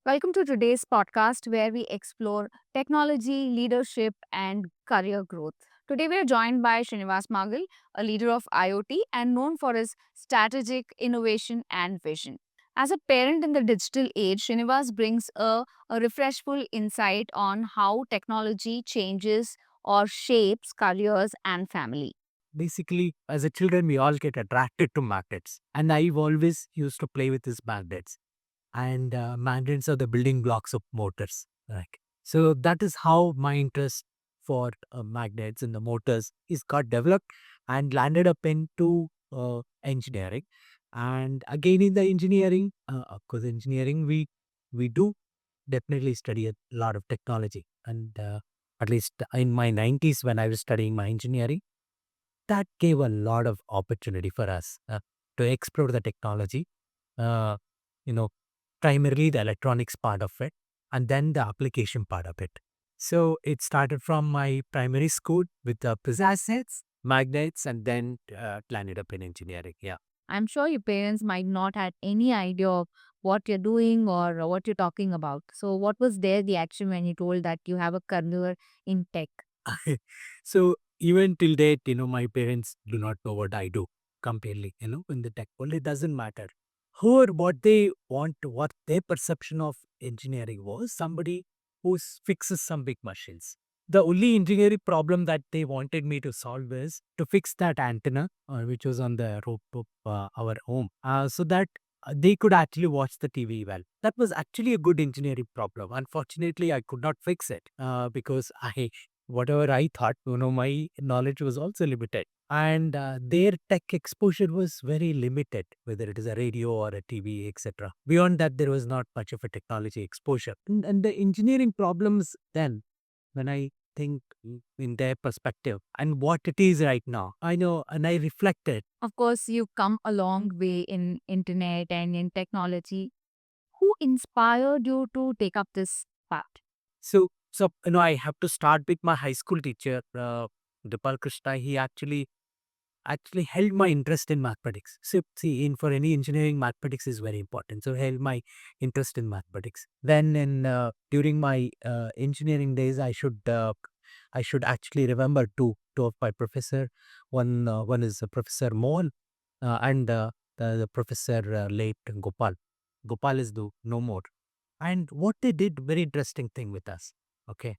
Welcome to today's podcast where we explore technology, leadership, and career growth. Today, we are joined by Srinivas Magal, a leader of IoT and known for his strategic innovation and vision. As a parent in the digital age, Srinivas brings a refreshful insight on how technology changes or shapes careers and family. Basically, as a children, we all get attracted to magnets. And I've always used to play with these magnets. And magnets are the building blocks of motors. Like so, that is how my interest for magnets and the motors is got developed and landed up into engineering. And again, in the engineering, of course, engineering we do definitely study a lot of technology. And at least in my 90s, when I was studying my engineering, that gave a lot of opportunity for us to explore the technology, uh, you know, primarily the electronics part of it, and then the application part of it. So it started from my primary school with the assets, magnets, and then landed up in engineering. Yeah. I'm sure your parents might not had any idea of what you're doing or what you're talking about. So, what was their reaction when you told that you have a career in tech? So even till date, my parents do not know what I do completely, in the tech world. It doesn't matter who or what they want, what their perception of engineering was somebody who fixes some big machines. The only engineering problem that they wanted me to solve is to fix that antenna, which was on the roof of our home, so that they could actually watch the TV well. That was actually a good engineering problem. Unfortunately, I could not fix it because whatever I thought, my knowledge was also limited. And their tech exposure was very limited, whether it is a radio or a TV, etc. Beyond that, there was not much of a technology exposure. And the engineering problems then, when I think in their perspective and what it is right now, I know and I reflected. Of course, you've come a long way in internet and in technology. Who inspired you to take up this path? So, I have to start with my high school teacher, Dipal Krishna. He actually held my interest in mathematics. So, see, in for any engineering, mathematics is very important. So, held my interest in mathematics. Then, in during my engineering days, I should actually remember two of my professor. One is Professor Mohan, and the Professor late Gopal. Gopal is no more. And what they did, very interesting thing with us. Okay,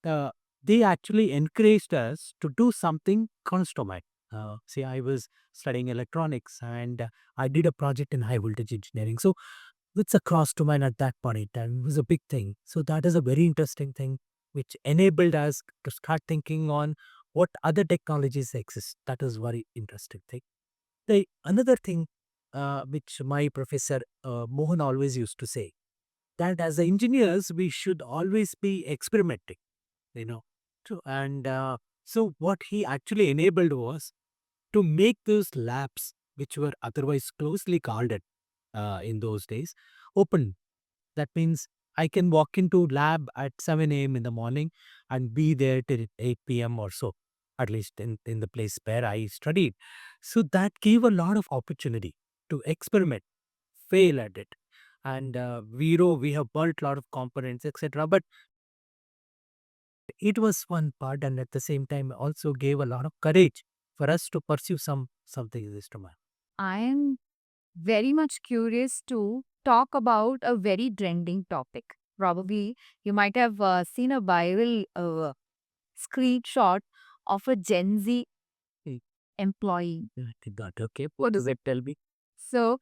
uh, they actually encouraged us to do something cross-domain. See, I was studying electronics and I did a project in high voltage engineering. So it's a cross-domain at that point in time. It was a big thing. So that is a very interesting thing which enabled us to start thinking on what other technologies exist. That is very interesting thing. The another thing which my professor Mohan always used to say, that as engineers we should always be experimenting, you know. So what he actually enabled was to make those labs, which were otherwise closely guarded in those days, open. That means I can walk into lab at 7 a.m. in the morning and be there till 8 p.m. or so, at least in the place where I studied. So that gave a lot of opportunity to experiment, fail at it. And we have built a lot of components, etc. But it was one part, and at the same time also gave a lot of courage for us to pursue something in this domain. I am very much curious to talk about a very trending topic. Probably you might have seen a viral screenshot of a Gen Z Hmm. employee. I did not. Okay, what does it tell me? So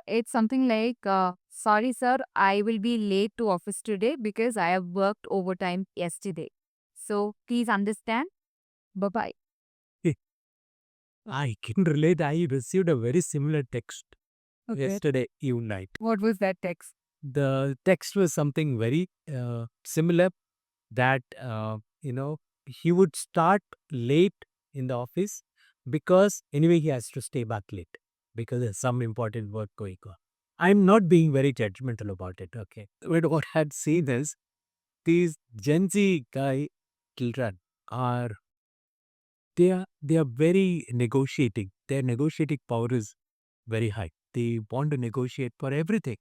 it's something like, sorry, sir, I will be late to office today because I have worked overtime yesterday. So please understand. Bye bye. I can relate. I received a very similar text Okay. yesterday even night. What was that text? The text was something very similar, that he would start late in the office because anyway he has to stay back late because there's some important work going on. I'm not being very judgmental about it, okay? But what I had seen is these Gen Z guy children are they are very negotiating. Their negotiating power is very high. They want to negotiate for everything,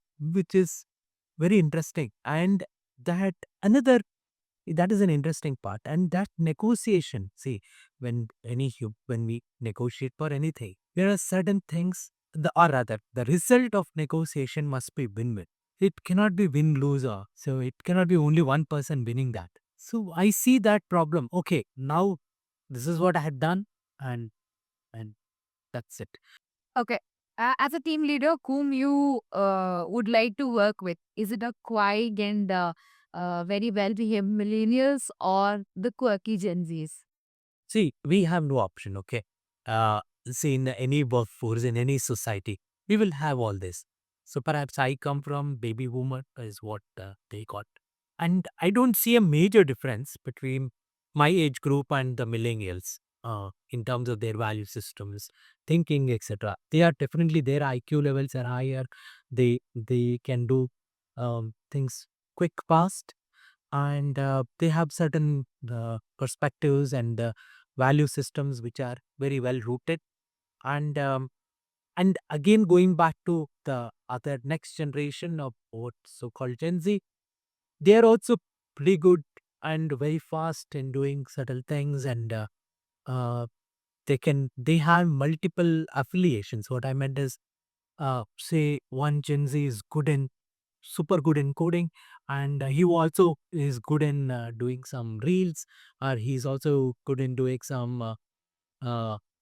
very interesting. And that another that is an interesting part. And that negotiation, see, when we negotiate for anything, there are certain things, or rather, the result of negotiation must be win-win. It cannot be win-loser. So it cannot be only one person winning that. So I see that problem. Okay, now this is what I had done, and and that's it. Okay. As a team leader, whom you would like to work with, is it a quiet and very well behaved millennials or the quirky Gen Zs? See, we have no option, okay? See, in any workforce, in any society, we will have all this. So perhaps I come from baby boomer is what they got. And I don't see a major difference between my age group and the millennials in terms of their value systems, thinking, etc. They are definitely, their IQ levels are higher. They can do things quick, fast, and they have certain perspectives and value systems which are very well rooted. And and again, going back to the other next generation of what so-called Gen Z, they are also pretty good and very fast in doing certain things. And uh, they have multiple affiliations. What I meant is, say one Gen Z is super good in coding, and he also is good in doing some reels, or he's also good in doing some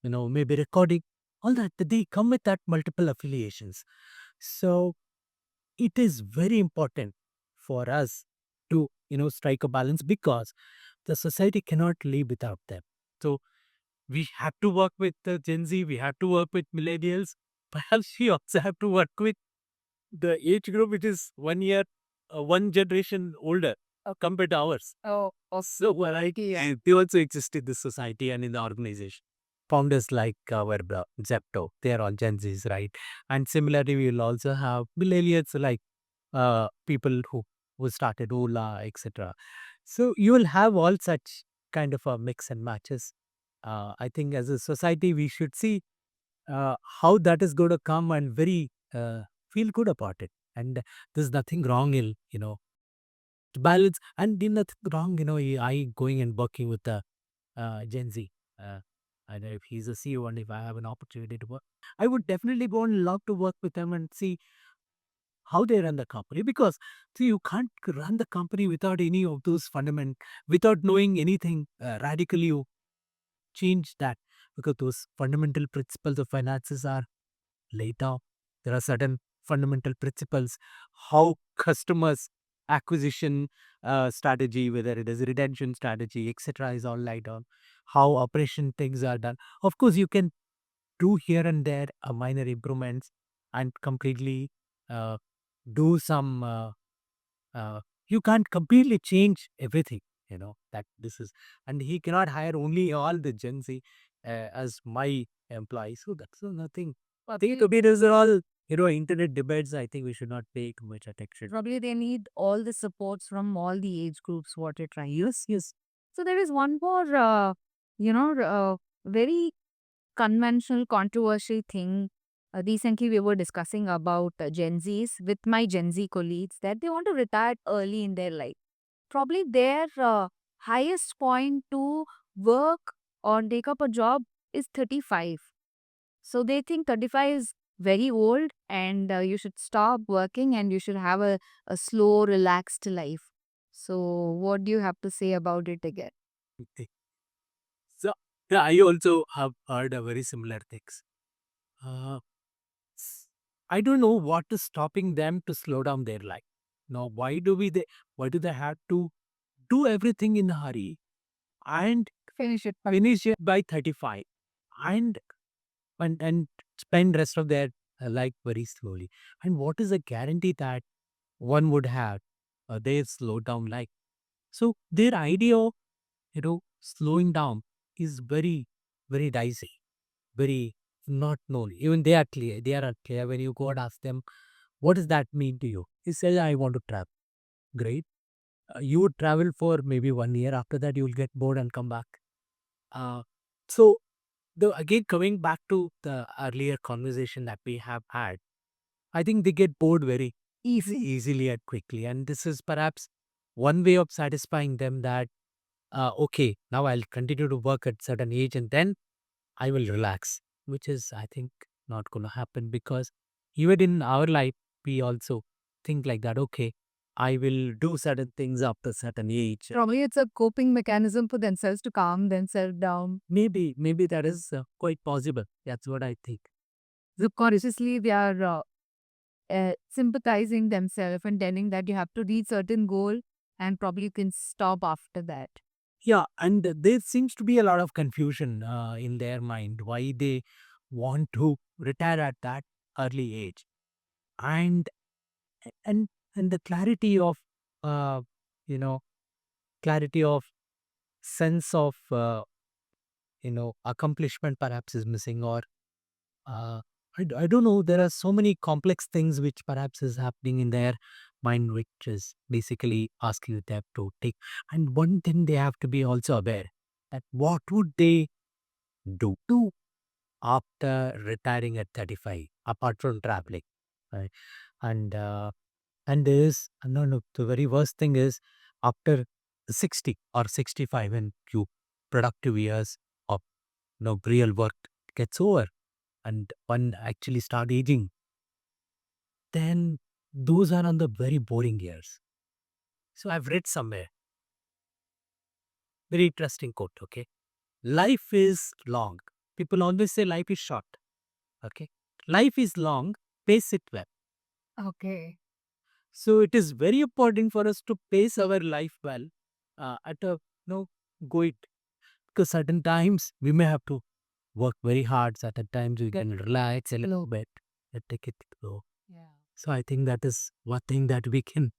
maybe recording. All that, they come with that multiple affiliations. So it is very important for us to strike a balance, because the society cannot live without them. So we have to work with the Gen Z, we have to work with millennials, perhaps we also have to work with the age group which is 1 year, one generation older compared to ours. Oh, So variety, and they also exist in the society and in the organization. Founders like our Zepto, they are all Gen Zs, right? And similarly, we will also have millennials like people who started Ola, etc. So you will have all such kind of a mix and matches. I think as a society, we should see how that is going to come, and very feel good about it. And there's nothing wrong in to balance, and there's nothing wrong I going and working with the Gen Z. Uh, I know if he's a CEO, and if I have an opportunity to work, I would definitely go and love to work with them and see how they run the company. Because see, you can't run the company without any of those fundament, without knowing anything radically. You change that, because those fundamental principles of finances are laid down. There are certain fundamental principles, how customers acquisition strategy, whether it is retention strategy, etc., is all laid down. How operation things are done. Of course, you can do here and there minor improvements, and completely uh, do some. You can't completely change everything. That this is, and he cannot hire only all the Gen Z as my employees. So that's nothing. I think to be these are all internet debates. I think we should not pay too much attention. probably they need all the supports from all the age groups, what you're trying. Yes, yes. So there is one more, very conventional, controversial thing. Recently, we were discussing about Gen Zs with my Gen Z colleagues that they want to retire early in their life. Probably their highest point to work or take up a job is 35. So they think 35 is very old and you should stop working and you should have a slow, relaxed life. So, what do you have to say about it again? Okay. So yeah, I also have heard a very similar things. Uh, s- I don't know what is stopping them to slow down their life. Now, why do they have to do everything in a hurry and finish it by 35, and and spend rest of their life very slowly? And what is the guarantee that one would have their slow down life? So their idea of slowing down is very dicey, very not known. Even they are unclear. When you go and ask them, what does that mean to you? He says, I want to travel. Great. You would travel for maybe 1 year. After that, you will get bored and come back. Uh, so again, coming back to the earlier conversation that we have had, I think they get bored very. easily and quickly. And this is perhaps one way of satisfying them that, okay, now I'll continue to work at certain age and then I will relax, which is, I think, not going to happen because even in our life, we also think like that, okay, I will do certain things after certain age. Probably it's a coping mechanism for themselves to calm themselves down. Maybe that is quite possible. That's what I think. Subconsciously, they are sympathizing themselves and telling that you have to reach certain goal and probably you can stop after that. Yeah, and there seems to be a lot of confusion in their mind why they want to retire at that early age, and and and the clarity of uh, you know clarity of sense of accomplishment perhaps is missing, or I don't know. There are so many complex things which perhaps is happening in their mind, which is basically asking them to take. And one thing they have to be also aware that what would they do after retiring at 35, apart from traveling, right? And there is no, the very worst thing is after 60 or 65, when you productive years of real work gets over and one actually start aging, then those are on the very boring years. So I've read somewhere very interesting quote. Okay, life is long. People always say life is short. Okay, life is long. Pace it well. Okay. So it is very important for us to pace our life well at a go it, because certain times we may have to work very hard. Certain times we can relax a little bit and take it slow. Yeah. So I think that is one thing that we can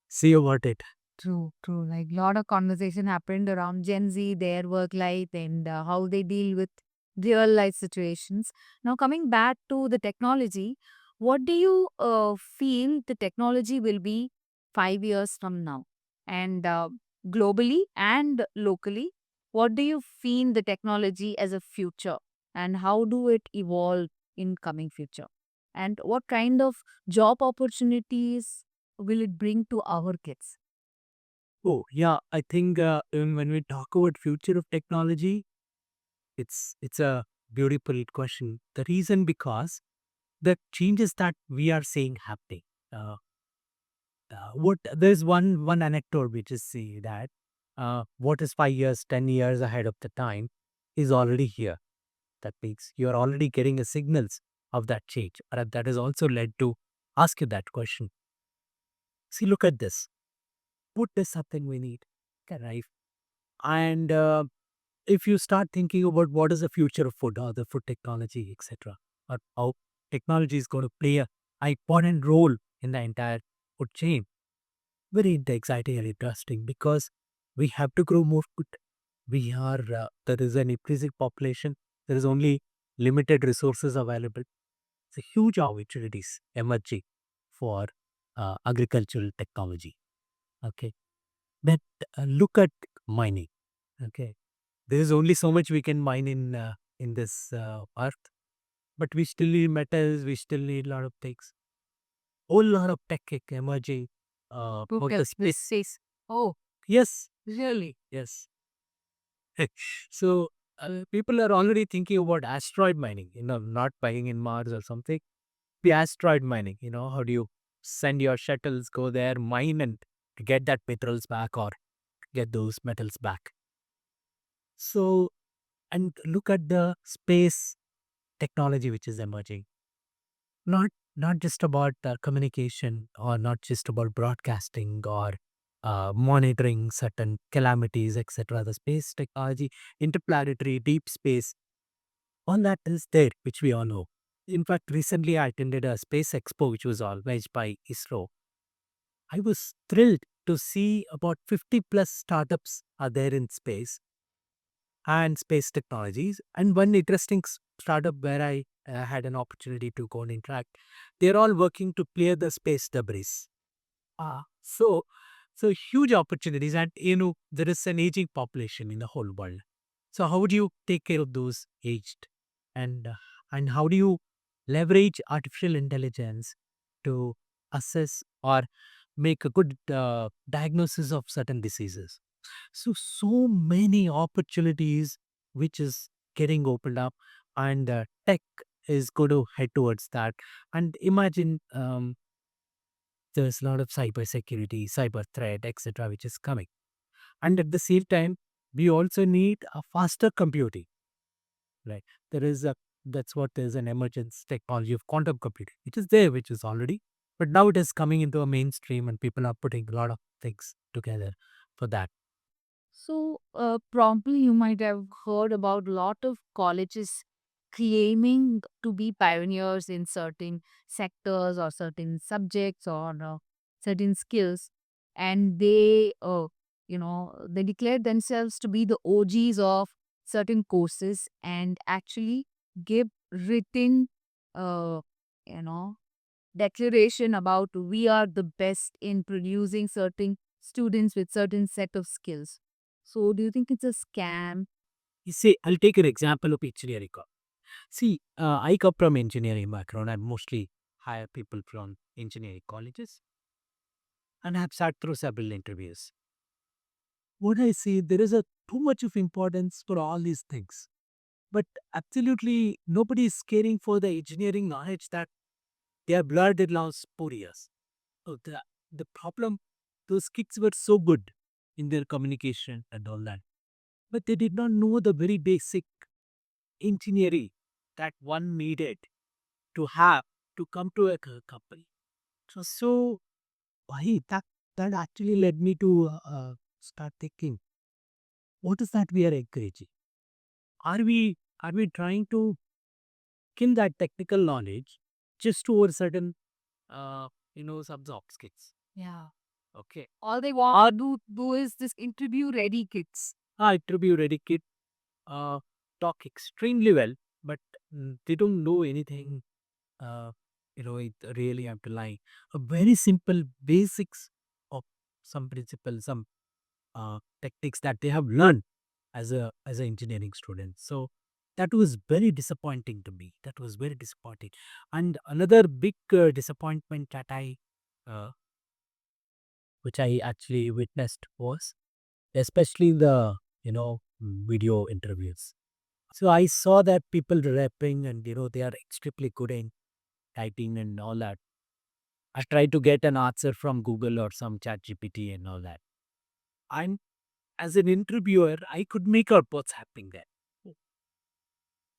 see about it. True, true. Like lot of conversation happened around Gen Z, their work life, and how they deal with real life situations. Now, coming back to the technology, what do you feel the technology will be 5 years from now? And globally and locally, what do you feel the technology as a future? And how do it evolve in coming future? And what kind of job opportunities will it bring to our kids? Oh yeah, I think when we talk about future of technology, it's a beautiful question. The reason because the changes that we are seeing happening. Uh, what there's one anecdote which is say that what is 5 years, 10 years ahead of the time is already here. That means you are already getting a signals of that change. Or that has also led to ask you that question. See, look at this. Food is something we need, right? And if you start thinking about what is the future of food or the food technology, etc., or how technology is going to play a important role in the entire food chain, very exciting and interesting because we have to grow more food. We are there is an increasing population. There is only limited resources available. It's a huge opportunities emerging for agricultural technology. Okay, but look at mining. Okay, there is only so much we can mine in this earth, but we still need metals. We still need a lot of things. Whole lot of tech emerging. About the space. Space. Oh, Yes, really? yes. So people are already thinking about asteroid mining. Not mining in Mars or something. The asteroid mining. How do you send your shuttles, go there, mine, and get that minerals back or get those metals back. So, and look at the space technology which is emerging. Not just about communication, or not just about broadcasting, or monitoring certain calamities, etc. The space technology, interplanetary, deep space, all that is there, which we all know. In fact, recently I attended a space expo which was organized by ISRO. I was thrilled to see about 50 plus startups are there in space and space technologies. And one interesting startup where I had an opportunity to go and interact, they're all working to clear the space debris. So huge opportunities, and there is an aging population in the whole world. So how would you take care of those aged, and how do you leverage artificial intelligence to assess or make a good diagnosis of certain diseases. So many opportunities which is getting opened up, and tech is going to head towards that. And imagine there's a lot of cyber security, cyber threat, etc., which is coming. And at the same time, we also need a faster computing. Right? There is a That's what there's an emergence technology of quantum computing, which is there, which is already, but now it is coming into a mainstream, and people are putting a lot of things together for that. So, probably you might have heard about a lot of colleges claiming to be pioneers in certain sectors or certain subjects or certain skills, and they declare themselves to be the OGs of certain courses and actually give written, uh, you know, declaration about we are the best in producing certain students with certain set of skills. So do you think it's a scam? You see, I'll take an example of engineering. See, I come from engineering background. I mostly hire people from engineering colleges and have sat through several interviews. What I see, there is a too much of importance for all these things, but absolutely nobody is caring for the engineering knowledge that they have learned in last 4 years. So the problem, those kids were so good in their communication and all that, but they did not know the very basic engineering that one needed to have to come to a company. So why that actually led me to start thinking, what is that we are encouraging? Are we trying to kill that technical knowledge just over certain some soft skills? Yeah. Okay. All they want to do is this interview ready kids. Interview ready kid talk extremely well, but they don't know anything. It really underlying a very simple basics of some principles, some techniques that they have learned as an engineering student. So that was very disappointing to me. That was very disappointing. And another big disappointment that uh, which I actually witnessed was especially the video interviews. So I saw that people rapping, and they are extremely good in typing and all that. I tried to get an answer from Google or some chat GPT and all that. And as an interviewer, I could make out what's happening there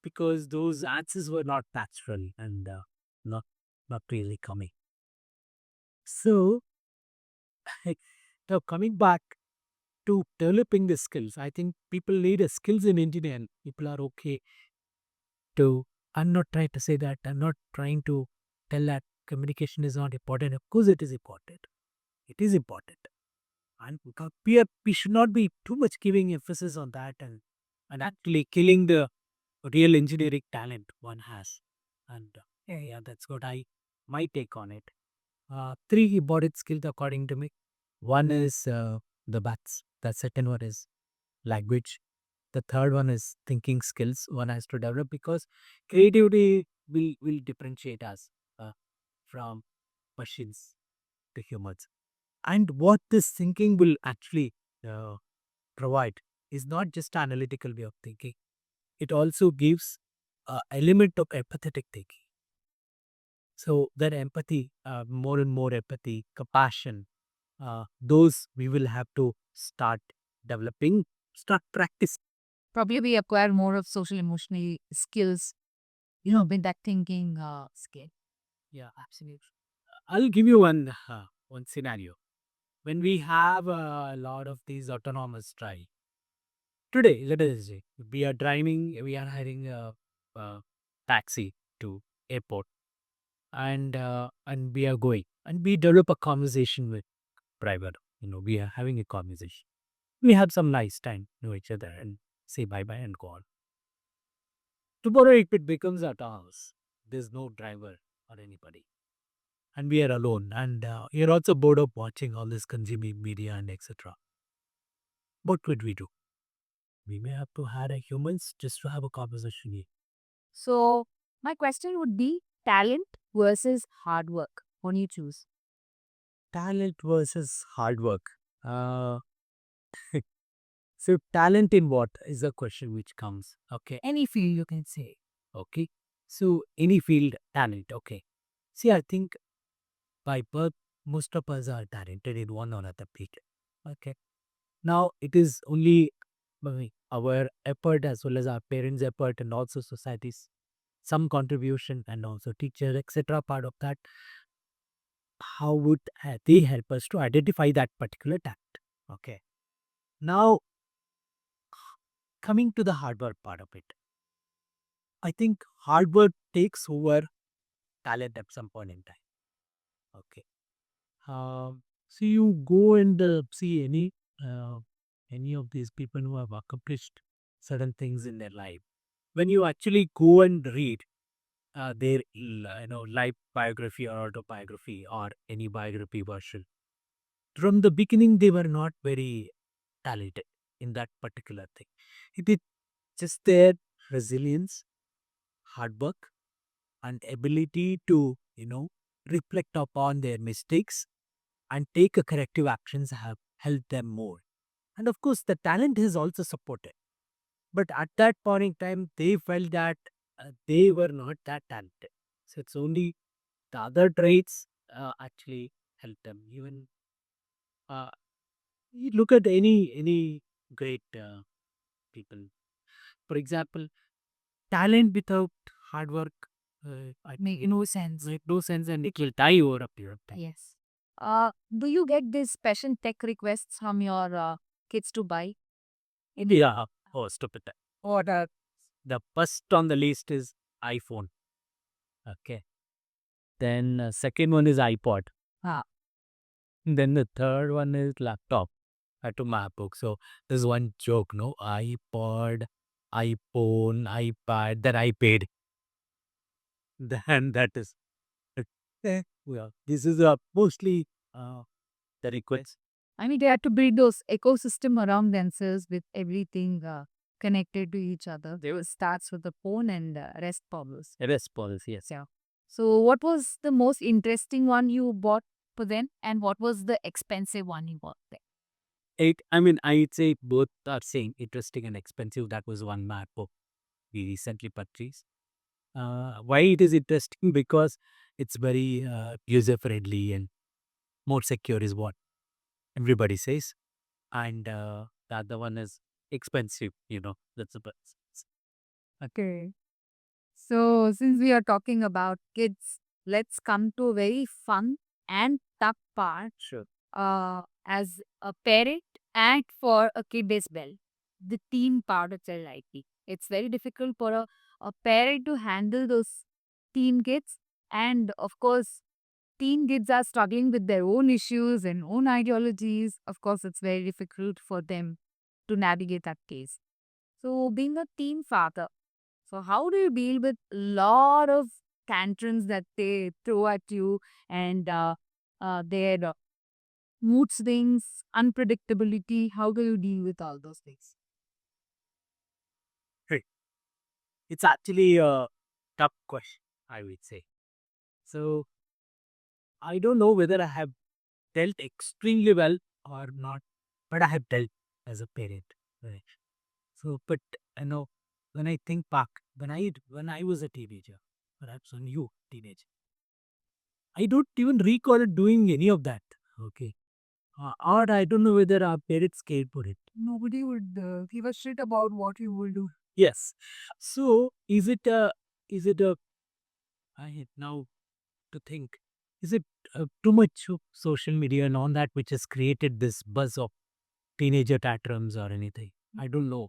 because those answers were not natural and not not really coming. So now coming back to developing the skills, I think people need a skills in engineering. People are okay to. I'm not trying to say that. I'm not trying to tell that communication is not important. Of course, it is important. It is important, and we should not be too much giving emphasis on that, and actually killing the real engineering talent one has. And yeah, that's what I my take on it. Three important skills according to me. One is the bats. The second one is language. The third one is thinking skills. One has to develop because creativity will differentiate us from machines to humans. And what this thinking will actually uh, provide is not just analytical way of thinking. It also gives element of empathetic thinking. So that empathy, more and more empathy, compassion, those we will have to start developing, start practice. Probably we acquire more of social emotional skills, with that thinking skill. Yeah, absolutely. I'll give you one scenario. When we have a lot of these autonomous drive, today, let us say, we are driving, we are hiring a taxi to airport, and we are going, and we develop a conversation with driver. We are having a conversation. We have some nice time, know each other, and say bye bye and go on. Tomorrow, if it becomes at ours, there's no driver or anybody, and we are alone, and you're also bored of watching all this consuming media and etc. What would we do? We may have to hire a humans just to have a conversation here. So my question would be talent versus hard work. What do you choose? Talent versus hard work. Uh, so talent in what is the question which comes. Okay, any field you can say. Okay, so any field talent. Okay, see, I think by birth most of us are talented in one or other field. Okay, now it is only our effort as well as our parents' effort and also society's some contribution and also teachers etc. part of that. How would they help us to identify that particular talent? Okay. Now, coming to the hard work part of it, I think hard work takes over talent at some point in time. Okay. So you go and see any of these people who have accomplished certain things in their life. When you actually go and read their life biography or autobiography or any biography version, from the beginning they were not very talented in that particular thing. It is just their resilience, hard work, and ability to, reflect upon their mistakes and take a corrective actions have helped them more. And of course, the talent is also supported. But at that point in time, they felt that they were not that talented. So it's only the other traits actually help them. Even uh, you look at any great people. For example, talent without hard work, I make no sense. Make no sense, and it will die over a period of time. Yes. Do you get these special tech requests from your kids to buy? Yeah. Oh, stupid. Or the first on the list is iPhone. Okay. Then second one is iPod. Ah. Then the third one is laptop. To MacBook. So there's one joke, no? iPod, iPhone, iPad, then iPad. Then that is well, this is mostly the request. I mean, they had to build those ecosystem around themselves with everything connected to each other. They will starts with the phone and rest follows. Response, yes. Yeah. So, what was the most interesting one you bought for them, and what was the expensive one you bought them? I mean, I'd say both are same, interesting and expensive. That was one MacBook we recently purchased. Why it is interesting? Because it's very user friendly and more secure is what everybody says. And the other one is expensive, that's the best. Okay. So, since we are talking about kids, let's come to a very fun and tough part. Sure. As a parent and for a kid as well, the teen part of their life. It's very difficult for a parent to handle those teen kids. And of course, teen kids are struggling with their own issues and own ideologies. Of course, it's very difficult for them to navigate that case. So, being a teen father, so how do you deal with a lot of tantrums that they throw at you and their mood swings, unpredictability? How do you deal with all those things? Hey, it's actually a tough question, I would say. So I don't know whether I have dealt extremely well or not, but I have dealt as a parent. Right. So, but when I think back, when I was a teenager, perhaps a new teenager, I don't even recall doing any of that. Okay. Or I don't know whether our parents cared for it. Nobody would give a shit about what you will do. Yes. So is it a I now to think, is it too much of social media and all that which has created this buzz of teenager tantrums or anything? I don't know.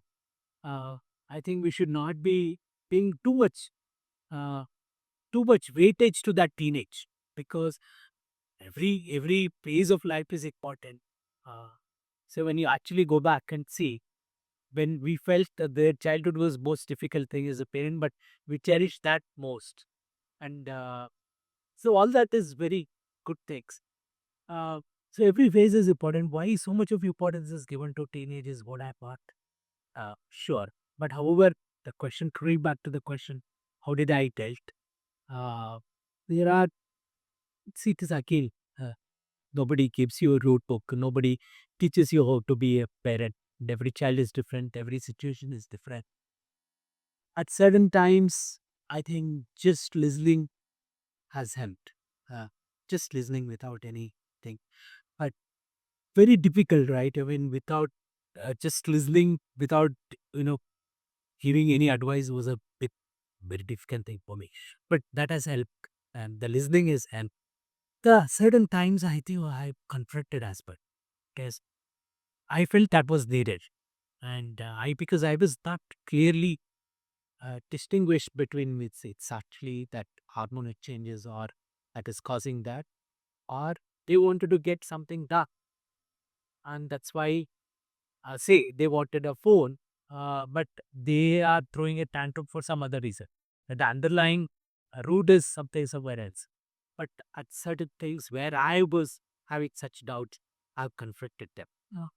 Uh, I think we should not be paying uh, too much weightage to that teenage, because every phase of life is important. Uh, so when you actually go back and see, when we felt that their childhood was most difficult thing as a parent, but we cherish that most, and so all that is very good things. Uh, so every phase is important. Why so much of importance is given to teenage is what I thought. Sure, but however, the question coming back to the question, how did I dealt? Uh, there are, see, it is again. Nobody gives you a road book. Nobody teaches you how to be a parent. And every child is different. Every situation is different. At certain times, I think just listening has helped. Uh, just listening without anything. But very difficult, right? I mean, without just listening, without, you know, giving any advice was a bit very difficult thing for me. But that has helped. And the listening is helped. The certain times I think I confronted as well. Because I felt that was needed. And because I was not clearly distinguished between it's actually that hormonal changes or that is causing that, or they wanted to get something done. And that's why, say, they wanted a phone, but they are throwing a tantrum for some other reason. The underlying root is something somewhere else. But at certain things where I was having such doubts, I've confronted them. Oh,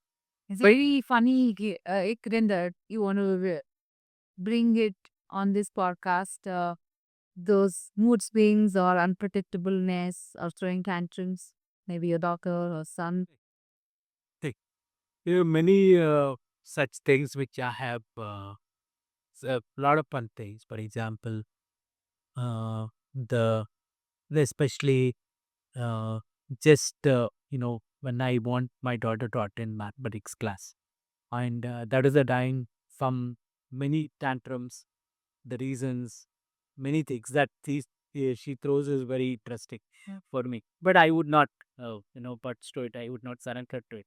it's very funny, Ikrin, that you want to bring it on this podcast. Those mood swings or unpredictableness or throwing tantrums, maybe your daughter or son. Think. There are many such things which I have a lot of fun things. For example, uh, the especially just when I want my daughter to attend mathematics class, and that is a time from many tantrums, the reasons, many things that she throws is very interesting for me. But I would not, but to it, I would not surrender to it.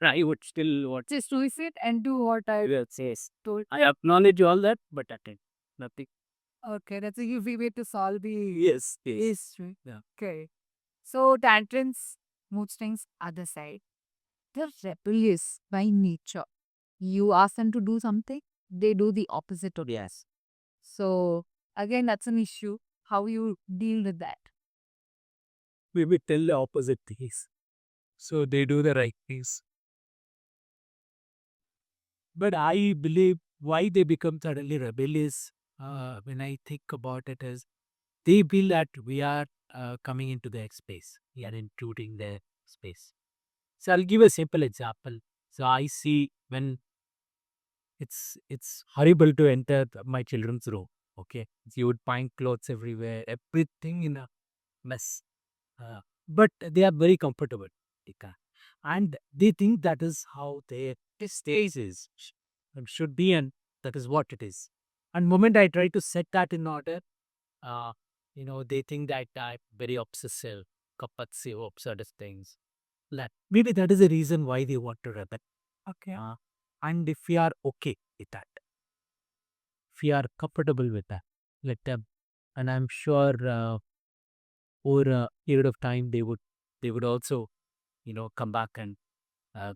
I would still what Just do it and do what I will says. told. I acknowledge all that, but attend nothing. Okay, that's a easy way to solve the Yes. issue. Yeah. Okay. So tantrums, mood swings, other side. They're rebellious by nature. You ask them to do something, they do the opposite of that. Yes. So again, that's an issue. How you deal with that? We will tell the opposite things. So they do the right things. But I believe why they become suddenly rebellious, when I think about it, is they feel that we are coming into their space. We are intruding their space. So I'll give a simple example. So I see when it's horrible to enter my children's room. Okay, you would find clothes everywhere, everything in a mess. But they are very comfortable, Tika. And they think that is how their stage is should be, and that is what it is. And moment I try to set that in order, uh, they think that I'm very obsessive, compulsive, absurd things. That maybe that is the reason why they want to rebel. Okay. And if we are okay with that, if we are comfortable with that, let them. And I'm sure over a period of time they would also come back and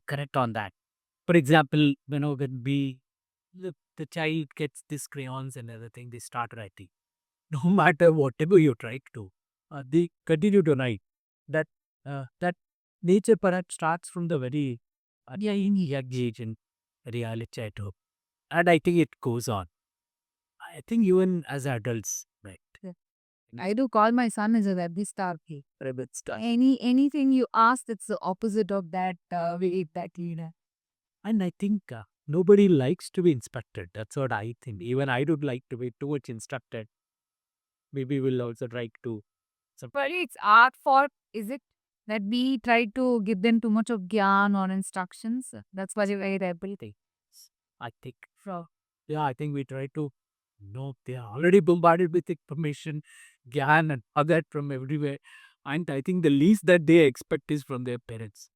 correct on that. For example, when the child gets these crayons and everything, they start writing. No matter whatever you try to do, they continue to write. That nature perhaps starts from the very young age in reality at home. And I think it goes on. I think even as adults, right? Yeah. I do call my son as a rebel star. Rebel start. Anything you ask, it's the opposite of that way that leader. And I think nobody likes to be inspected. That's what I think. Even I don't like to be too much instructed. Maybe we'll also try to. But it's art for, is it? That we try to give them too much of gyan or instructions. That's why we're rebel. Things. I think. So, Yeah, I think we try to. No, they are already bombarded with information, gyan, and other from everywhere. And I think the least that they expect is from their parents.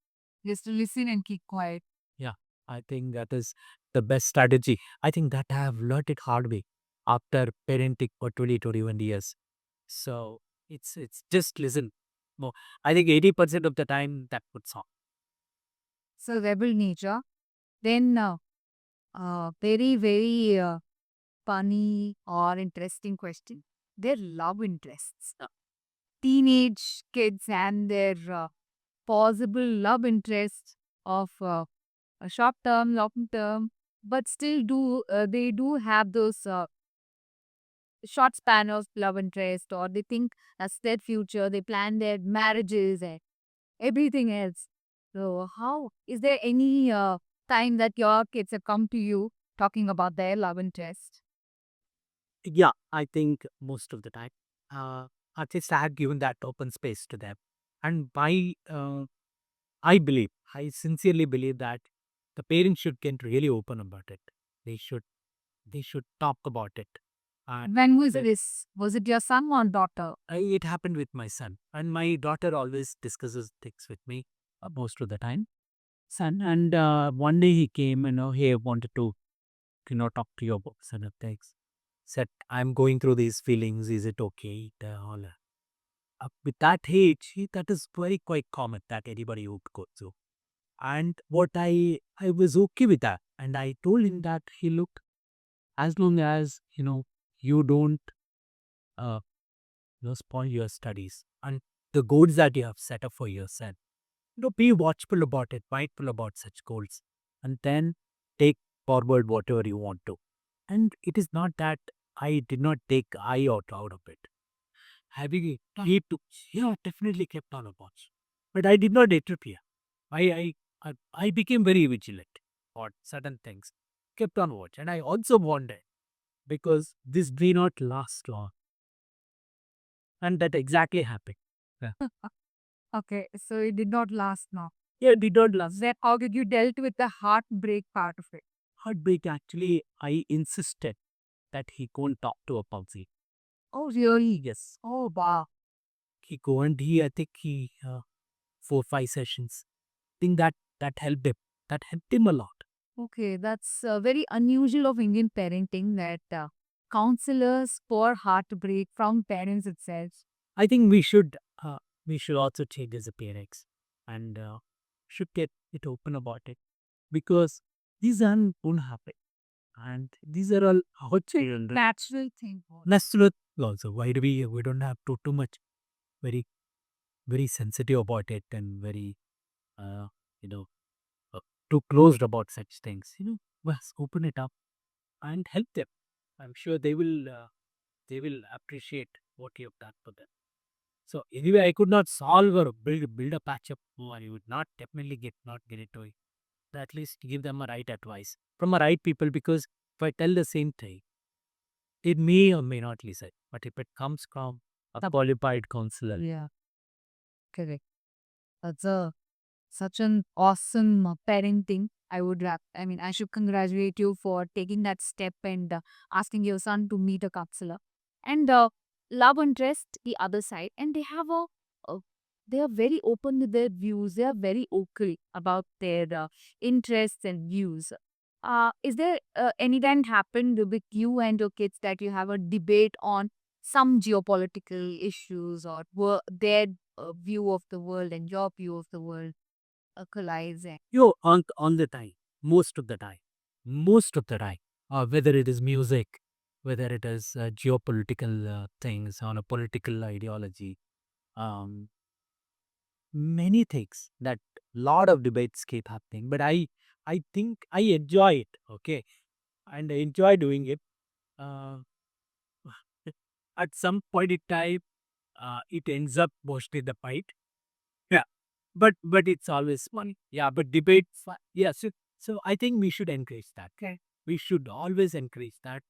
just to listen and keep quiet. Yeah, I think that is the best strategy. I think that I have learned it hard way after parenting for 20, 21 years. So it's just listen more. I think 80% of the time that puts on. So, rebel nature. Then, very, very funny or interesting question. Their love interests. Teenage kids and their possible love interests of a short term, long term, but still they do have those short span of love interest, or they think that's their future. They plan their marriages. everything else. So, how is there any time that your kids have come to you talking about their love interest? Yeah, I think most of the time, artists have given that open space to them. And I sincerely believe that the parents should get really open about it. They should, they should talk about it. And When was the- this? Was it your son or daughter? it happened with my son, and my daughter always discusses things with me most of the time. Son, and one day he came, he wanted to, talk to you about certain things. Said, I'm going through these feelings. Is it okay? All with that age, that is very quite common that anybody would go through. And what I was okay with that, and I told him that, he looked, as long as you don't uh, spoil your studies and the goals that you have set up for yourself. Be watchful about it, mindful about such goals, and then take forward whatever you want to. And it is not that I did not take eye out of it. Having he took, yeah, definitely kept on a watch, but I did not interfere. I became very vigilant on certain things, kept on watch, and I also wondered because this may not last long, and that exactly happened. Yeah, Okay, so it did not last now. yeah, it did not last. Then how did you dealt with the heartbreak part of it? Heartbreak, actually, I insisted that he go and talk to a Pawzi. Oh, really? Yes, Oh, wow. he go and I think he 4 5 sessions. Think that helped him. That helped him a lot. Okay, that's very unusual of Indian parenting that counselors for heartbreak from parents itself. I think we should also change as a parents and should get it open about it because these are won't happen and these are all our children. Natural thing. Natural also. Why do we don't have too much very very sensitive about it and very uh, you know uh, too closed about such things. Well, open it up and help them. I'm sure they will appreciate what you have done for them. So anyway, I could not solve or build a patch up. No, I would not definitely not get it to it. At least give them a right advice from a right people, because if I tell the same thing, it may or may not listen. But if it comes from a qualified counselor, Yeah, correct. That's a such an awesome parenting. I mean, I should congratulate you for taking that step and asking your son to meet a counselor. And love interest the other side, and a they are very open with their views. They are very okay about their interests and views. Is there any time happened with you and your kids that you have a debate on some geopolitical issues or their view of the world and your view of the world collides? on the time, most of the time, most of the time, whether it is music, whether it is geopolitical things on a political ideology, um, many things that lot of debates keep happening. But I think I enjoy it. Okay, and I enjoy doing it. Uh, at some point in time, it ends up mostly the fight. Yeah, but it's always funny. Yeah, but debate. Yeah, so I think we should encourage that. Okay, we should always encourage that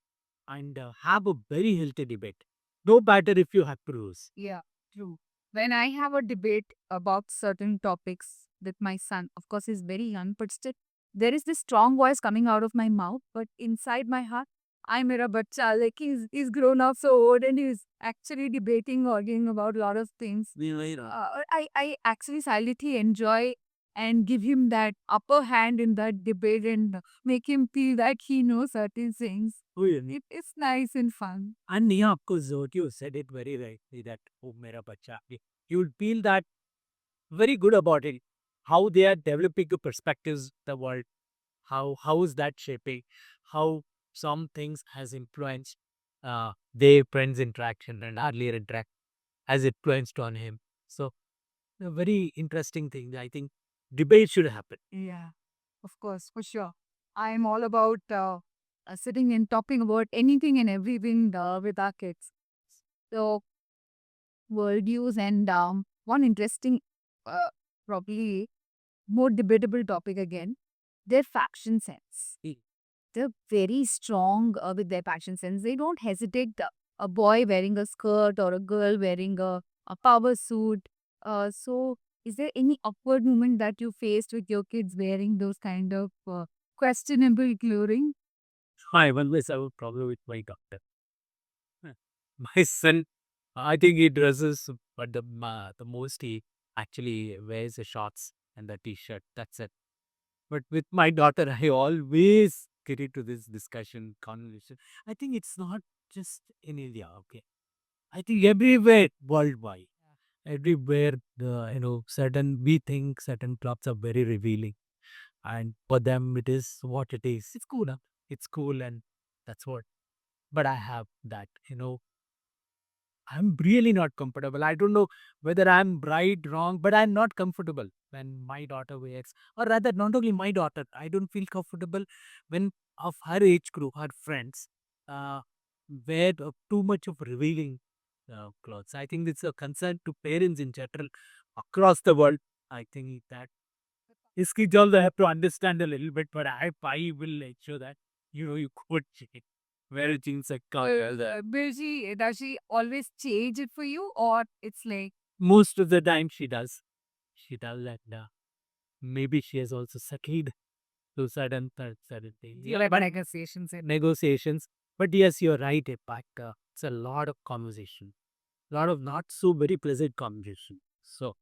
and have a very healthy debate. No matter if you have to lose. Yeah, true. When I have a debate about certain topics with my son, of course, he's very young, but still, there is this strong voice coming out of my mouth. But inside my heart, I'm a bacha. Like he's grown up so old and he's actually debating, arguing about a lot of things. I actually silently enjoy and give him that upper hand in that debate and make him feel that he knows certain things. Oh, yeah. It's nice and fun. And yeah, of course, what you said it very rightly that oh, mera bacha. You'll feel that very good about it. How they are developing the perspectives, the world. How is that shaping? How some things has influenced their friends' interaction and earlier interact has influenced on him. So a very interesting thing. I think debate should happen. Yeah, of course, for sure. I'm all about sitting and talking about anything and everything with our kids. So, worldviews and one interesting probably more debatable topic again, their fashion sense. They're very strong with their fashion sense. They don't hesitate. A boy wearing a skirt or a girl wearing a power suit. So, is there any awkward moment that you faced with your kids wearing those kind of questionable clothing? I always have a problem with my daughter. Huh. My son, I think he dresses, but the most he actually wears the shorts and the t-shirt. That's it. But with my daughter, I always get into this discussion, conversation. I think it's not just in India, okay? I think everywhere worldwide, everywhere, certain, we think certain clothes are very revealing. And for them, it is what it is. It's cool, huh? It's cool, and that's what. But I have that, I'm really not comfortable. I don't know whether I'm right, wrong, but I'm not comfortable when my daughter wears, or rather, not only my daughter, I don't feel comfortable when of her age group, her friends, uh, wear too much of revealing clothes. I think it's a concern to parents in general across the world. I think that his kids also have to understand a little bit, but I will ensure that you could change wear jeans like Does she always change it for you, or it's like most of the time she does. She does that. Maybe she has also settled to certain things. you Yeah, like but negotiations? negotiations. But yes, you're right. But it's a lot of conversation, a lot of not so very pleasant conversation. So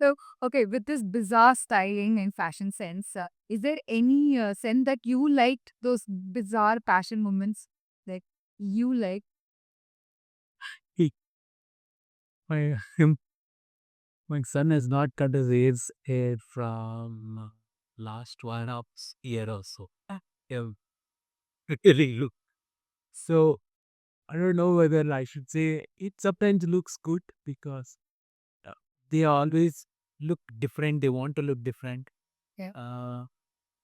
So, okay, with this bizarre styling and fashion sense, is there any sense that you liked those bizarre fashion moments that you like? he, my my son has not cut his hair from last 1.5 year or so. Yeah, really look. So I don't know whether I should say it sometimes looks good because uh, they always look different. They want to look different. Yeah. Uh,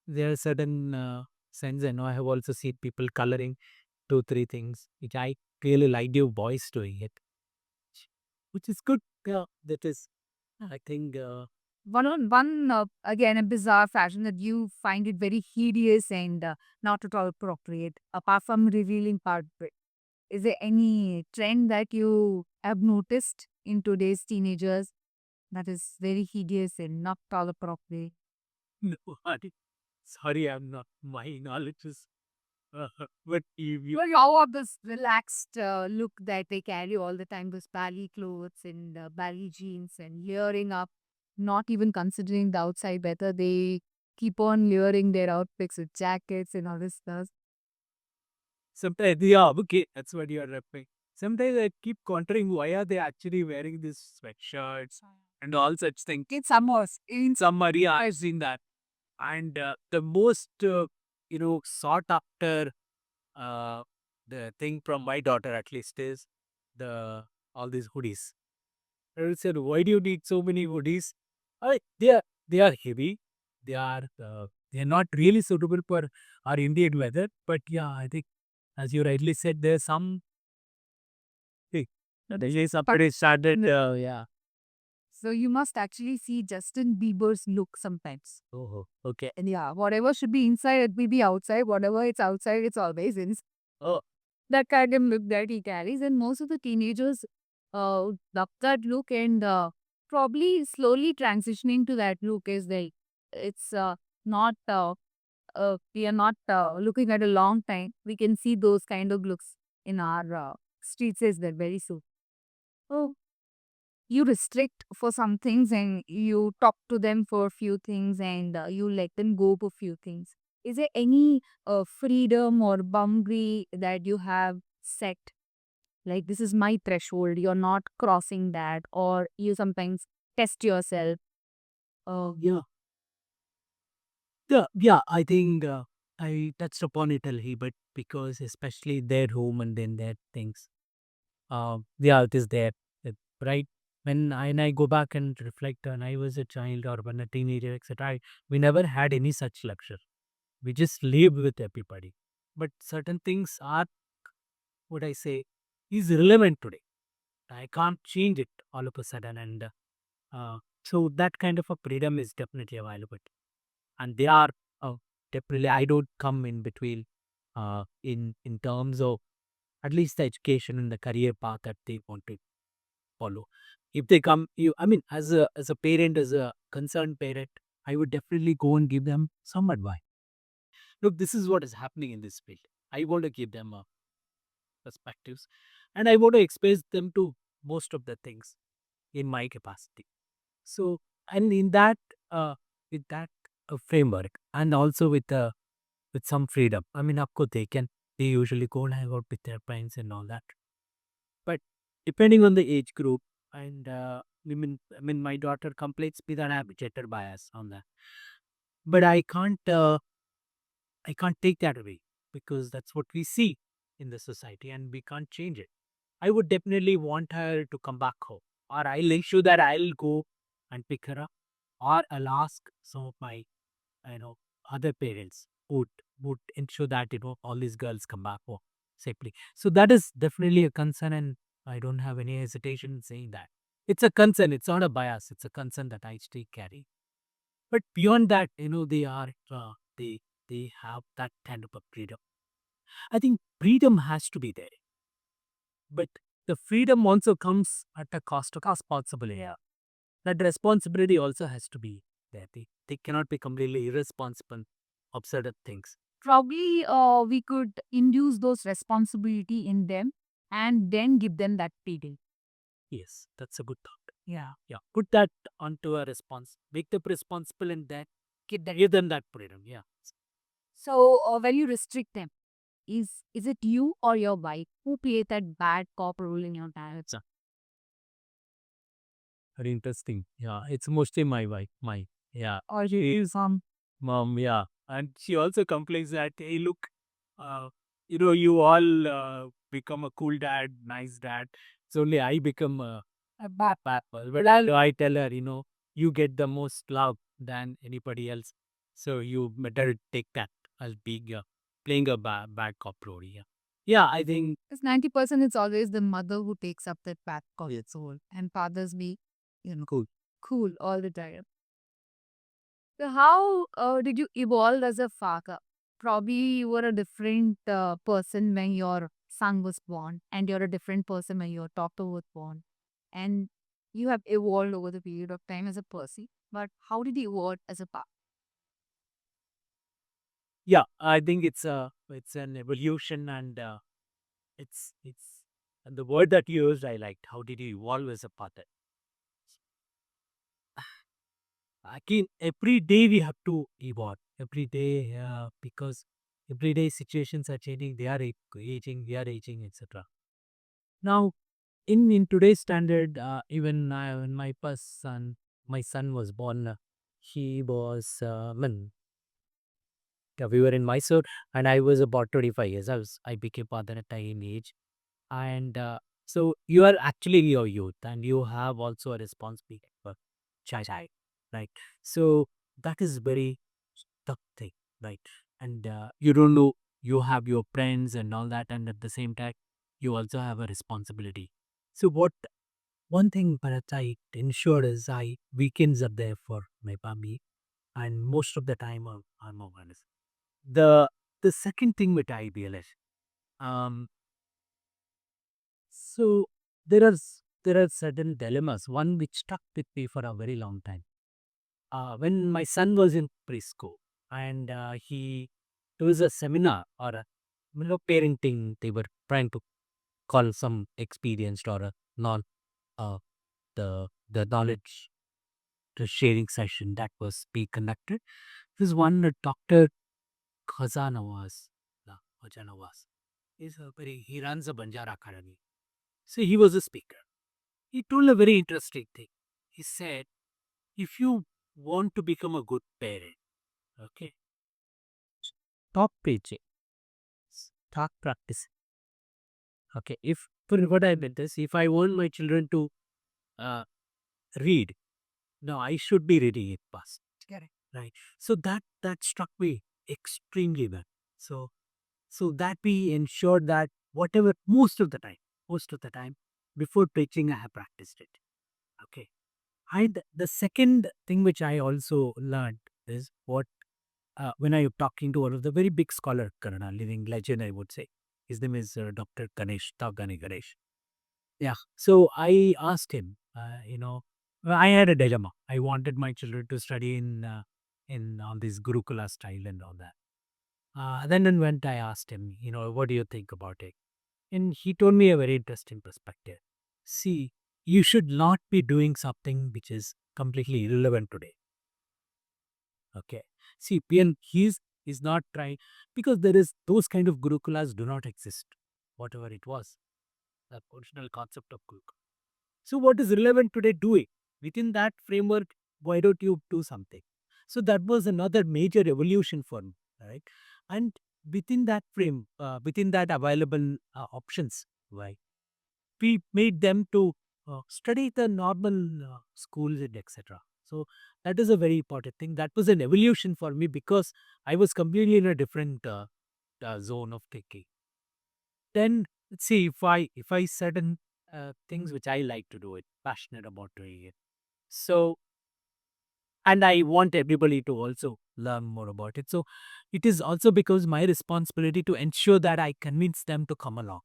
there are certain sense. I know I have also seen people coloring two, three things, which I really like your boys doing it, which is good. Yeah, that is, I think, Again, a bizarre fashion that you find it very hideous and not at all appropriate, apart from revealing part of it. Is there any trend that you have noticed in today's teenagers that is very hideous and not at all appropriate? no, sorry, I'm not, my knowledge is, but you Well, how of this relaxed look that they carry all the time, those baggy clothes and baggy jeans and layering up, not even considering the outside weather. They keep on layering their outfits with jackets and all this stuff. sometimes, yeah, okay, that's what you are referring. Sometimes I keep wondering why are they actually wearing these sweatshirts and all such things. In summers, in Summer, yeah, I've seen that. And the most, sought after uh, the thing from my daughter at least is the all these hoodies. I said, why do you need so many hoodies? They are heavy. They are not really suitable for our Indian weather. But yeah, I think as you rightly said, there's some hey, there is but somebody started. Yeah. so you must actually see Justin Bieber's look sometimes. Oh, okay. And yeah, whatever should be inside, it will be outside. Whatever it's outside, it's always inside. Oh, That kind of look that he carries. And most of the teenagers love that look and probably slowly transitioning to that look is like it's not we are not looking at a long time. We can see those kind of looks in our streets as well very soon. Oh, you restrict for some things and you talk to them for a few things and you let them go for few things. Is there any freedom or boundary that you have set? Like, this is my threshold, you're not crossing that, or you sometimes test yourself. yeah. Yeah, I think I touched upon it a little bit because especially their home and then their things. Yeah, it is there, right? When I go back and reflect when I was a child or when a teenager, etc., we never had any such luxury. We just lived with everybody. But certain things are, what I say, is relevant today. I can't change it all of a sudden. And So that kind of a freedom is definitely available, and they are uh, definitely. I don't come in between in terms of at least the education and the career path that they want to follow. If they come, you I mean, as a parent, as a concerned parent, I would definitely go and give them some advice. Look, this is what is happening in this field. I want to give them perspectives, and I want to expose them to most of the things in my capacity. So, and in that, with that framework, and also with some freedom. I mean, of course, they usually go and hang out with their friends and all that. But depending on the age group, and I mean, my daughter complains me that I have gender bias on that. But I can't take that away because that's what we see in the society, and we can't change it. I would definitely want her to come back home, or I'll ensure that I'll go and pick her up, or I'll ask some of my you know other parents would ensure that all these girls come back home safely. So that is definitely a concern, and I don't have any hesitation in saying that it's a concern. It's not a bias. It's a concern that I still carry. But beyond that, they they have that kind of a freedom. I think freedom has to be there, but the freedom also comes at a cost of responsibility. Yeah. That responsibility also has to be there. They cannot be completely irresponsible of certain things. Probably we could induce those responsibility in them and then give them that feeding. Yes, that's a good thought. Yeah. Yeah, put that onto a response. Make them responsible and then give them that freedom. Yeah. So when you restrict them, is it you or your wife who plays that bad cop role in your marriage? So, very interesting. Yeah, it's mostly my wife. Yeah, Or she is mom. Yeah, and she also complains that, hey, look, you all become a cool dad, nice dad. It's only I become a bad papa. But I tell her, you get the most love than anybody else. So you better take that as being playing a bad cop role. Yeah. Yeah, I think. because 90% it's always the mother who takes up that bad cop role and fathers be, Cool. cool all the time. So how did you evolve as a father? Probably you were a different person when your son was born, and you're a different person when your daughter was born. And you have evolved over the period of time as a person. But how did you evolve as a father? Yeah, I think it's an evolution, and it's and the word that you used I liked. How did you evolve as a father? Again, every day we have to evolve. Every day, because every day situations are changing. They are aging. We are aging, etc. Now, in today's standard, even when my son was born, he was we were in Mysore, and I was about 25 years. I became father at a young age, and so you are actually your youth, and you have also a responsibility for child, right? So that is very tough thing, right? And you don't know, you have your friends and all that, and at the same time you also have a responsibility. So what one thing that I ensure is I weekends are there for my family, and most of the time I'm honest. The second thing which I realize, um so there are certain dilemmas. One which stuck with me for a very long time. When my son was in preschool, and there was a seminar or a parenting. They were trying to call some experienced or a non uh, the knowledge the sharing session that was being conducted. This one Dr. Khazanawaz, Khazanawaz he runs a Banjara Academy. So he was a speaker. He told a very interesting thing. He said, if you want to become a good parent, okay, stop preaching, start practicing. Okay, if for what I meant is, if I want my children to uh, read, no, I should be reading it fast. Correct. Right. So that struck me extremely well. So that we ensured that whatever most of the time, before preaching, I have practiced it. Okay. And the second thing which I also learned is what when I am talking to one of the very big scholar, Kannada, living legend, I would say. His name is Dr. Ganesh, Tavgani Ganesh. Yeah. So I asked him, I had a dilemma. I wanted my children to study in on this Gurukula style and all that. Then and when I asked him, what do you think about it? And he told me a very interesting perspective. See, you should not be doing something which is completely irrelevant today. Okay. See, PN, he's not trying because there is those kind of Gurukulas do not exist, whatever it was, the original concept of Gurukula. So what is relevant today, do it. Within that framework, why don't you do something? So that was another major evolution for me, right? And within that frame, within that available options, right? We made them to study the normal schools and etc. So that is a very important thing. That was an evolution for me because I was completely in a different zone of thinking. Then let's see if I certain things which I like to do it, passionate about doing it. So and I want everybody to also learn more about it. So it is also because my responsibility to ensure that I convince them to come along.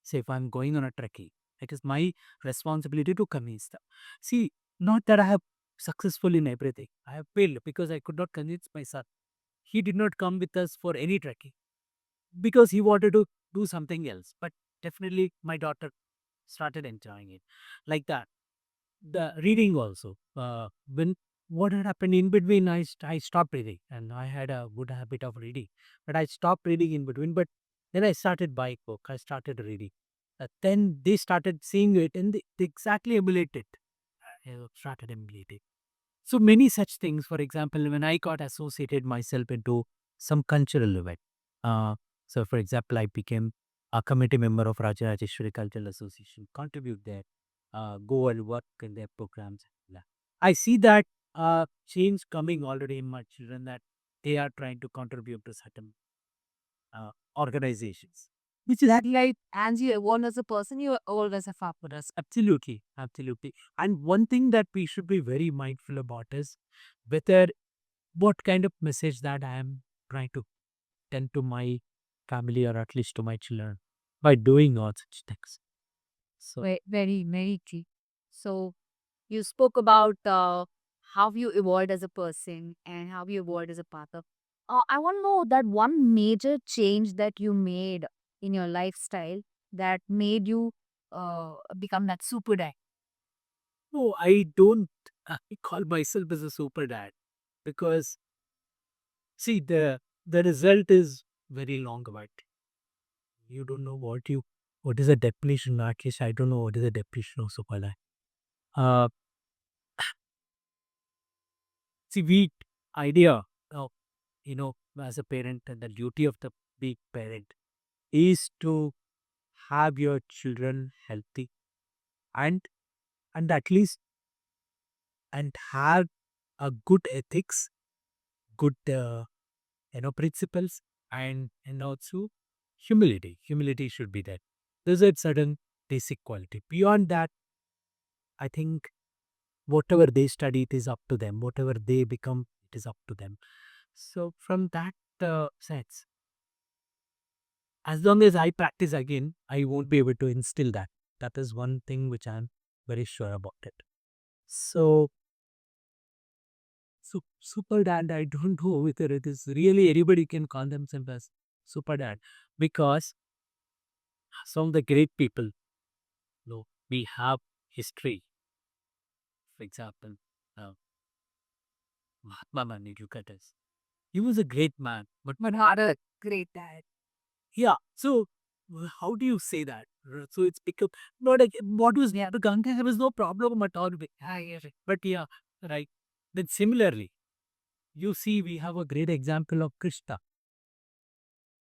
Say if I'm going on a trekkie, it is my responsibility to convince them. See, not that I have successful in everything. I have failed because I could not convince my son. He did not come with us for any trekking because he wanted to do something else. But definitely my daughter started enjoying it like that. The reading also. When what had happened in between, I stopped reading, and I had a good habit of reading, but I stopped reading in between. But then I started buying book. I started reading. Then they started seeing it, and they exactly emulated. Started emulating. So many such things. For example, when I got associated myself into some cultural event. Uh, so, for example, I became a committee member of Rajarajeshwari Cultural Association, contribute there, go and work in their programs. Yeah. I see that change coming already in my children that they are trying to contribute to certain organizations. Which is Like, as you evolve as a person, you always have purpose. absolutely, absolutely. And one thing that we should be very mindful about is whether what kind of message that I am trying to tend to my family or at least to my children by doing all such things. So, Very, very true. So, you spoke about how you evolved as a person and how you evolved as a partner. I want to know that one major change that you made in your lifestyle that made you become that super dad. no, I don't call myself as a super dad because see the result is very long about. You don't know what is the definition, Rakesh. I don't know what is the definition of super dad. Uh, see, we idea of as a parent and the duty of the big parent is to have your children healthy and at least and have a good ethics, good principles, and also humility. Humility should be there. There's a certain basic quality. Beyond that, I think whatever they study, it is up to them. Whatever they become, it is up to them. So from that sense, as long as I practice again, I won't be able to instill that. That is one thing which I'm very sure about it. So super dad, I don't know whether it is really anybody can call themselves as super dad because some of the great people, we have history. For example, uh, Mahatma Gandhi, look at us. He was a great man, but Not a great dad. yeah. So how do you say that? So it's become not a what was Yeah. the Ganga? There was no problem at all. But yeah, right. Then similarly, you see, we have a great example of Krishna.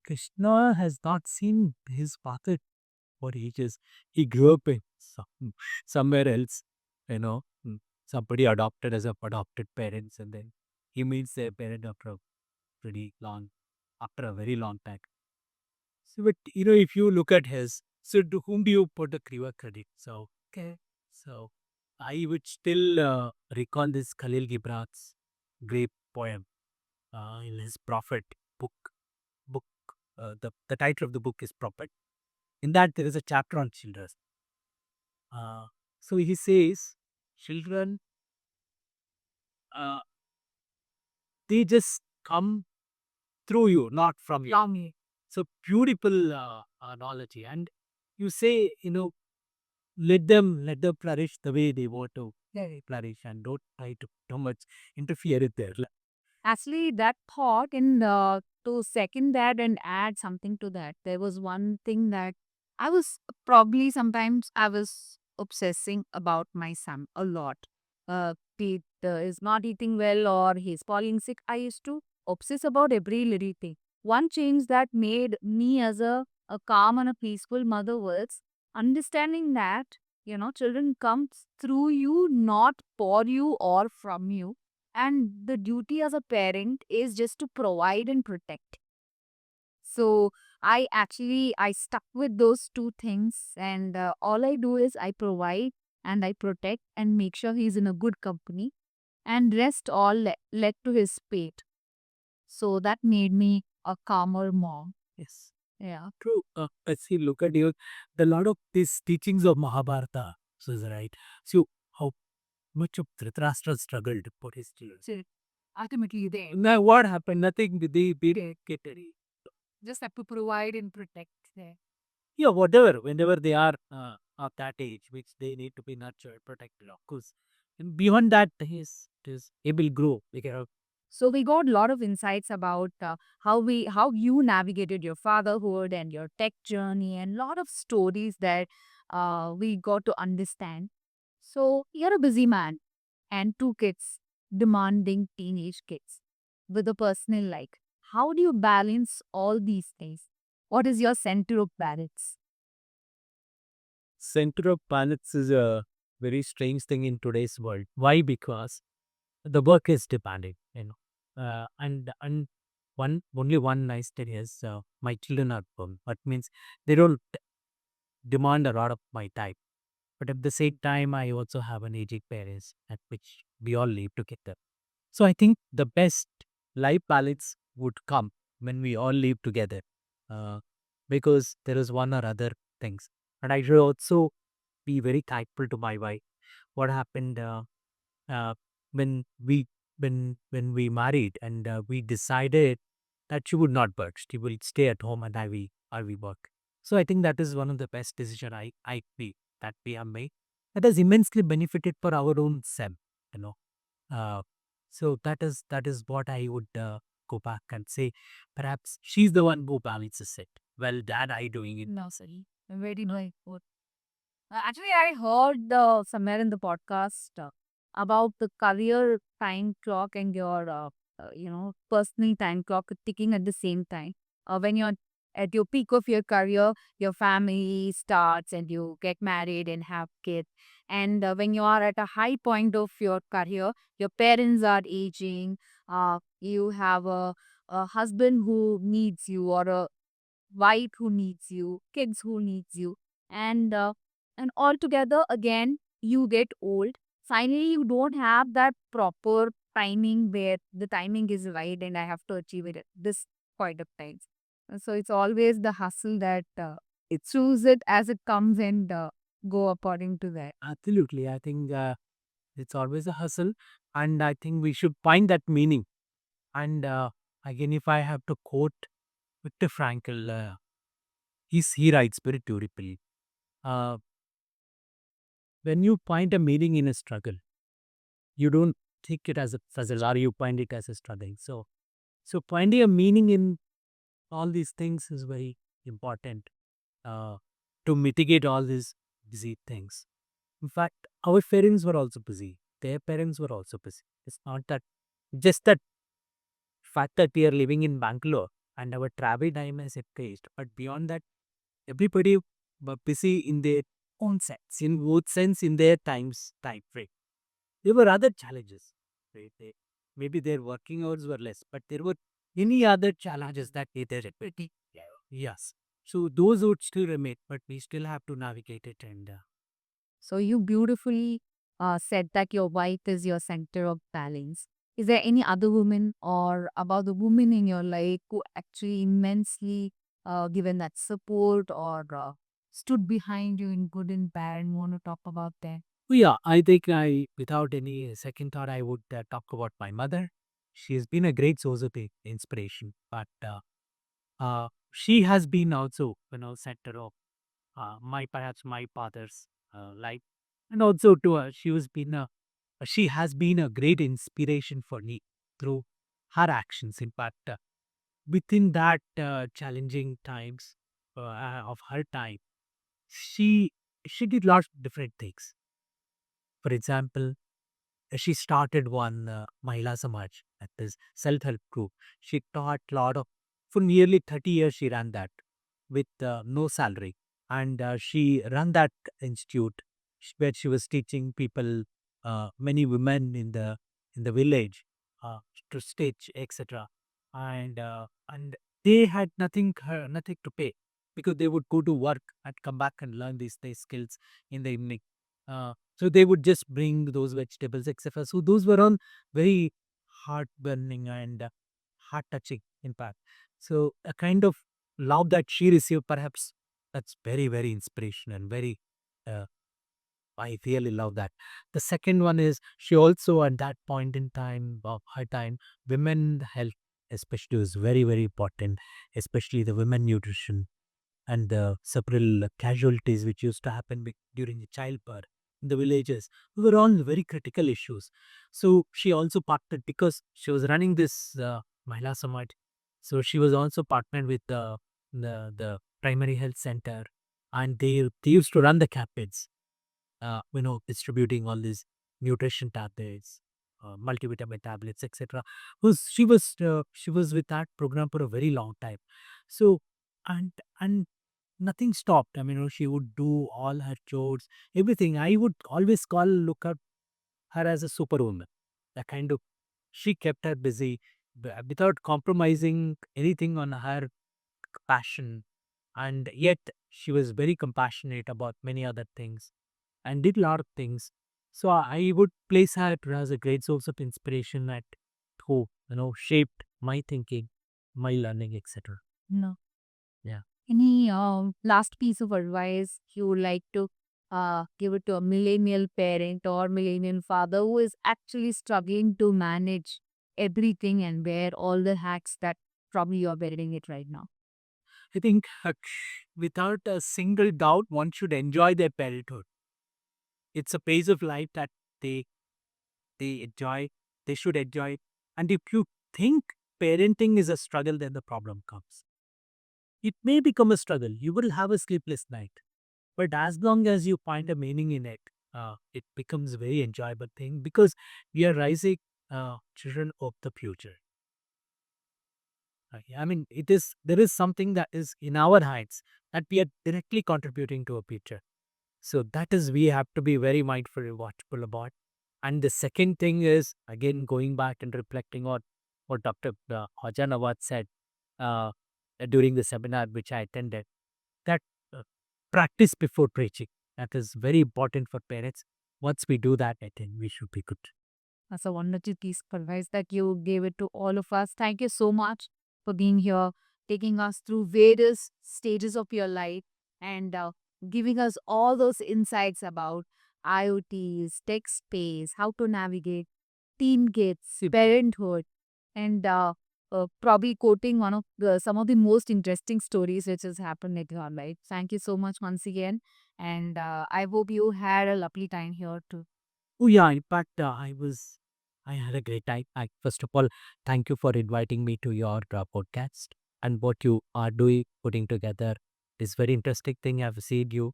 Krishna has not seen his father for ages. He grew up in somewhere else, you know. Somebody adopted as a adopted parents, and then he meets their parent after a pretty long, after a very long time. So, but if you look at his, so to whom do you put the credit? So, okay, so I would still recall this Khalil Gibran's great poem in his Prophet book. Book the title of the book is Prophet. In that, there is a chapter on children. Uh, so he says, children, uh, they just come through you, not from you. From you. So beautiful analogy. And you say, let them flourish the way they want to flourish, and don't try to too much interfere with their life. Actually, that thought, and to second that and add something to that, there was one thing that I was probably sometimes I was obsessing about my son a lot. Pete is not eating well or he's falling sick. I used to obsess about every little thing. One change that made me as a calm and a peaceful mother was understanding that, children comes through you, not for you or from you, and the duty as a parent is just to provide and protect. So I stuck with those two things, and all I do is I provide and I protect and make sure he's in a good company, and rest all led to his fate. So that made me a calmer mom. Yes. Yeah. True. Let's see, look at you. The lot of these teachings of Mahabharata, so is right. So how much of Dhritarashtra struggled for his children. So ultimately they Now what happened? Nothing. They didn't get any. just have to provide and protect there. Yeah, whatever. Whenever they are of that age, which they need to be nurtured, protected, of course. And beyond that, his he will grow. So we got a lot of insights about how you navigated your fatherhood and your tech journey, and a lot of stories that we got to understand. So you're a busy man and two kids, demanding teenage kids with a personal like. How do you balance all these things? What is your center of balance? Center of balance is a very strange thing in today's world. Why? Because the work is demanding. And one only one nice thing is my children are home. That means they don't demand a lot of my time. But at the same time, I also have an aging parents at which we all live together. So I think the best life balance would come when we all live together, uh, because there is one or other things. And I should also be very thankful to my wife. What happened uh, when we when we married, and we decided that she would not work. She will stay at home, and I will work. So I think that is one of the best decision I feel that we have made. That has immensely benefited for our own self. You know. Uh, so that is what I would go back and say. Perhaps she's the one who balances it. Well, dad, I doing it. No, sorry. Very nice. Actually, I heard somewhere in the podcast about the career time clock and your, personal time clock ticking at the same time. When you're at your peak of your career, your family starts and you get married and have kids. And when you are at a high point of your career, your parents are aging. You have a husband who needs you, or a wife who needs you, kids who needs you, and altogether again you get old. Finally, you don't have that proper timing where the timing is right, and I have to achieve it at this point of time. So it's always the hustle that it choose it as it comes and go according to that. Absolutely, I think it's always a hustle, and I think we should find that meaning. And again, if I have to quote Viktor Frankl, he writes very beautifully. Uh, when you find a meaning in a struggle, you don't think it as a puzzle, or you find it as a struggle. So finding a meaning in all these things is very important uh, to mitigate all these busy things. In fact, our parents were also busy. Their parents were also busy. It's not that just that fact that we are living in Bangalore and our travel time has increased. But beyond that, everybody were busy in their own sense, in both sense, in their time frame. There were other challenges. Right? Maybe their working hours were less, but there were any other challenges that they did. Yes. So those would still remain, but we still have to navigate it. And So you beautifully said that your wife is your center of balance. Is there any other woman or about the woman in your life who actually immensely given that support or stood behind you in good and bad and want to talk about that? Well, yeah, I think without any second thought, I would talk about my mother. She has been a great source of inspiration, but she has been also, center of perhaps my father's life, and also to her, she has been a great inspiration for me through her actions. In fact, within that challenging times of her time, she she did lots of different things. For example, she started one Mahila Samaj, that is self-help group. She taught lot of, for nearly 30 years she ran that with no salary. And she ran that institute where she was teaching people, many women in the village, uh, to stitch, etc. And they had nothing to pay, because they would go to work and come back and learn these skills in the evening. So they would just bring those vegetables, etc. So those were on very heart-burning and heart-touching, in fact. So a kind of love that she received, perhaps that's very, very inspirational and very, uh, I really love that. The second one is she also, at that point in time of her time, women health especially was very, very important, especially the women nutrition and the several casualties which used to happen during the childbirth in the villages were all very critical issues. So she also partnered, because she was running this Mahila Samaj. So she was also partnered with the primary health center, and they used to run the campaigns, distributing all these nutrition tablets, multivitamin tablets, etc. She was with that program for a very long time. So and nothing stopped. I mean, she would do all her chores, everything. I would always look at her as a superwoman. The kind of, she kept her busy without compromising anything on her passion, and yet she was very compassionate about many other things and did a lot of things. So I would place her as a great source of inspiration at who shaped my thinking, my learning, etc. No. Yeah. Any last piece of advice you would like to give it to a millennial parent or millennial father who is actually struggling to manage everything and wear all the hats that probably you're wearing it right now? I think without a single doubt, one should enjoy their parenthood. It's a phase of life that they they enjoy. They should enjoy it. And if you think parenting is a struggle, then the problem comes. It may become a struggle. You will have a sleepless night. But as long as you find a meaning in it, it becomes a very enjoyable thing, because we are raising children of the future. I mean, there is something that is in our hands that we are directly contributing to a future. So that is, we have to be very mindful and watchful about. And the second thing is, again, going back and reflecting on what Dr. Hojanawat said uh, during the seminar which I attended, that uh, practice before preaching. That is very important for parents. Once we do that, I think we should be good. That's a wonderful piece of advice that you gave it to all of us. Thank you so much for being here, taking us through various stages of your life and giving us all those insights about IoTs, tech space, how to navigate teen kids, parenthood, and probably quoting one of some of the most interesting stories which has happened in your life. Thank you so much once again, and I hope you had a lovely time here too. Oh yeah, in fact, I had a great time. First of all, thank you for inviting me to your podcast, and what you are doing, putting together is very interesting thing. I've seen you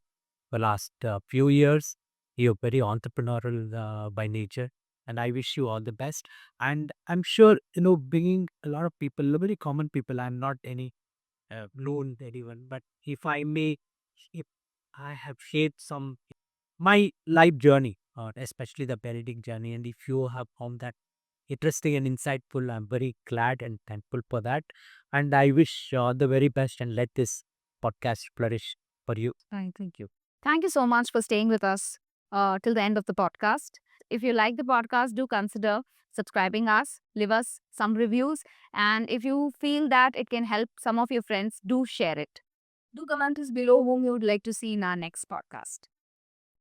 for last few years. You're very entrepreneurial by nature, and I wish you all the best. And I'm sure, bringing a lot of people, very common people. I'm not any known anyone, but if I have shared some my life journey, especially the parenting journey. And if you have found that interesting and insightful, I'm very glad and thankful for that. And I wish the very best, and let this podcast flourish for you. Thank you. Thank you so much for staying with us till the end of the podcast. If you like the podcast, do consider subscribing us, leave us some reviews, and if you feel that it can help some of your friends, do share it. Do comment us below whom you would like to see in our next podcast.